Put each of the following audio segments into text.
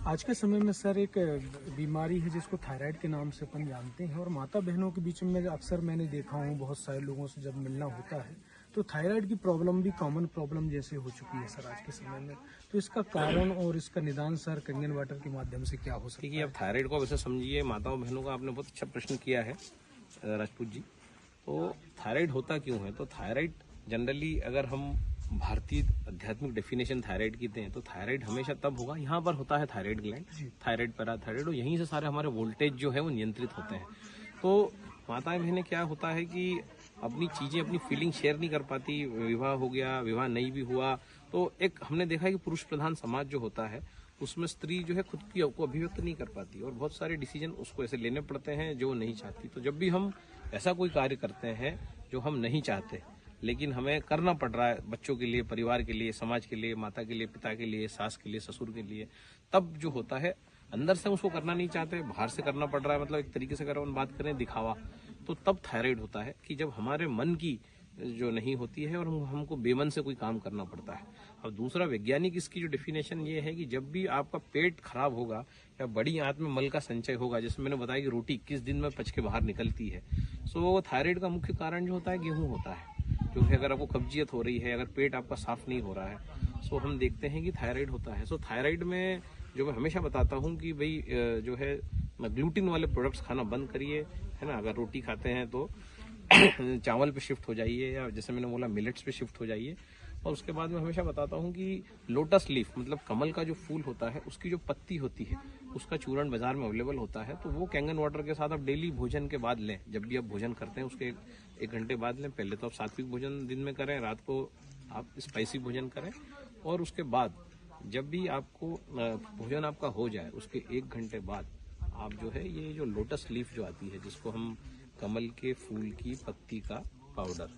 आज के समय में सर एक बीमारी है जिसको थायराइड के नाम से अपन जानते हैं, और माता बहनों के बीच में अक्सर मैंने देखा हूँ बहुत सारे लोगों से जब मिलना होता है तो थायराइड की प्रॉब्लम भी कॉमन प्रॉब्लम जैसे हो चुकी है सर आज के समय में। तो इसका कारण और इसका निदान सर कंगन वाटर के माध्यम से क्या हो सकता है? अब थायराइड को वैसे समझिए, माताओं बहनों का आपने बहुत अच्छा प्रश्न किया है राजपूत जी। तो थायराइड होता क्यों है? तो थायराइड जनरली अगर हम भारतीय आध्यात्मिक डेफिनेशन थायराइड की दें तो थायराइड हमेशा तब होगा, यहाँ पर होता है थायराइड ग्लैंड, थायराइड पैराथायराइड, और यहीं से सारे हमारे वोल्टेज जो है वो नियंत्रित होते हैं। तो माताएं बहनें क्या होता है कि अपनी चीजें, अपनी फीलिंग शेयर नहीं कर पाती। विवाह हो गया, विवाह नहीं भी हुआ, तो एक हमने देखा है कि पुरुष प्रधान समाज जो होता है उसमें स्त्री जो है खुद की को अभिव्यक्त नहीं कर पाती और बहुत सारे डिसीजन उसको ऐसे लेने पड़ते हैं जो नहीं चाहती। तो जब भी हम ऐसा कोई कार्य करते हैं जो हम नहीं चाहते लेकिन हमें करना पड़ रहा है, बच्चों के लिए, परिवार के लिए, समाज के लिए, माता के लिए, पिता के लिए, सास के लिए, ससुर के लिए, तब जो होता है अंदर से उसको करना नहीं चाहते, बाहर से करना पड़ रहा है, मतलब एक तरीके से अगर हम बात करें दिखावा, तो तब थायराइड होता है कि जब हमारे मन की जो नहीं होती है और हमको बेमन से कोई काम करना पड़ता है। अब दूसरा वैज्ञानिक इसकी जो डेफिनेशन ये है कि जब भी आपका पेट खराब होगा या बड़ी आंत में मल का संचय होगा, जैसे मैंने बताया कि रोटी 21 दिन में पच के बाहर निकलती है, सो थायराइड का मुख्य कारण जो होता है गेहूं होता है। क्योंकि अगर आपको कब्जियत हो रही है, अगर पेट आपका साफ नहीं हो रहा है, सो हम देखते हैं कि थायराइड होता है। सो थायराइड में जो मैं हमेशा बताता हूँ कि भाई जो है ग्लूटीन वाले प्रोडक्ट्स खाना बंद करिए, है ना। अगर रोटी खाते हैं तो चावल पे शिफ्ट हो जाइए, या जैसे मैंने बोला मिलेट्स पे शिफ्ट हो जाइए। और उसके बाद मैं हमेशा बताता हूँ कि लोटस लीफ, मतलब कमल का जो फूल होता है उसकी जो पत्ती होती है उसका चूर्ण बाजार में अवेलेबल होता है, तो वो कैंगन वाटर के साथ आप डेली भोजन के बाद लें। जब भी आप भोजन करते हैं उसके एक घंटे बाद लें। पहले तो आप सात्विक भोजन दिन में करें, रात को आप स्पाइसी भोजन करें, और उसके बाद जब भी आपको भोजन आपका हो जाए उसके एक घंटे बाद आप जो है ये जो लोटस लीफ जो आती है, जिसको हम कमल के फूल की पत्ती का पाउडर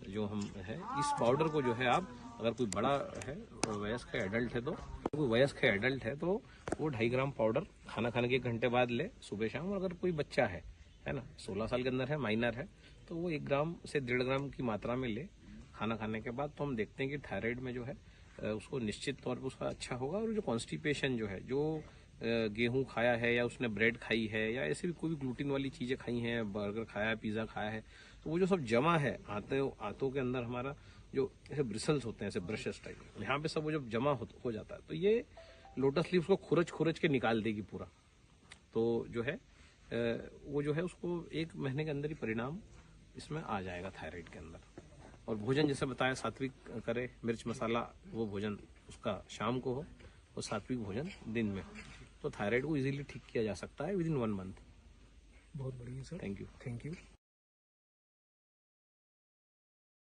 जो हम है, इस पाउडर को जो है आप, अगर कोई बड़ा है वयस्क है, एडल्ट है, तो कोई वयस्क है एडल्ट है तो वो 2.5 ग्राम पाउडर खाना खाने के 1 घंटे बाद ले, सुबह शाम। और अगर कोई बच्चा है ना, 16 साल के अंदर है, माइनर है, तो वो 1 ग्राम से 1.5 ग्राम की मात्रा में ले खाना खाने के बाद। तो हम देखते हैं कि थायराइड में जो है उसको निश्चित तौर पर उसका अच्छा होगा। और जो कॉन्स्टिपेशन जो है, जो गेहूं खाया है या उसने ब्रेड खाई है या ऐसे भी कोई भी ग्लूटीन वाली चीजें खाई हैं, बर्गर खाया है, पिज्जा खाया है, तो वो जो सब जमा है आंतों के अंदर, हमारा जो ऐसे ब्रिसल्स होते हैं, ऐसे ब्रशेस टाइप, यहाँ पे सब वो जब जमा हो जाता है तो ये लोटस लीव्स को खुरच के निकाल देगी पूरा। तो जो है वो जो है उसको 1 महीने के अंदर ही परिणाम इसमें आ जाएगा थायराइड के अंदर। और भोजन जैसे बताया सात्विक करे, मिर्च मसाला वो भोजन उसका शाम को हो और सात्विक भोजन दिन में, तो थायराइड को इजीली ठीक किया जा सकता है विदिन 1 मंथ। बहुत बढ़िया सर, थैंक यू।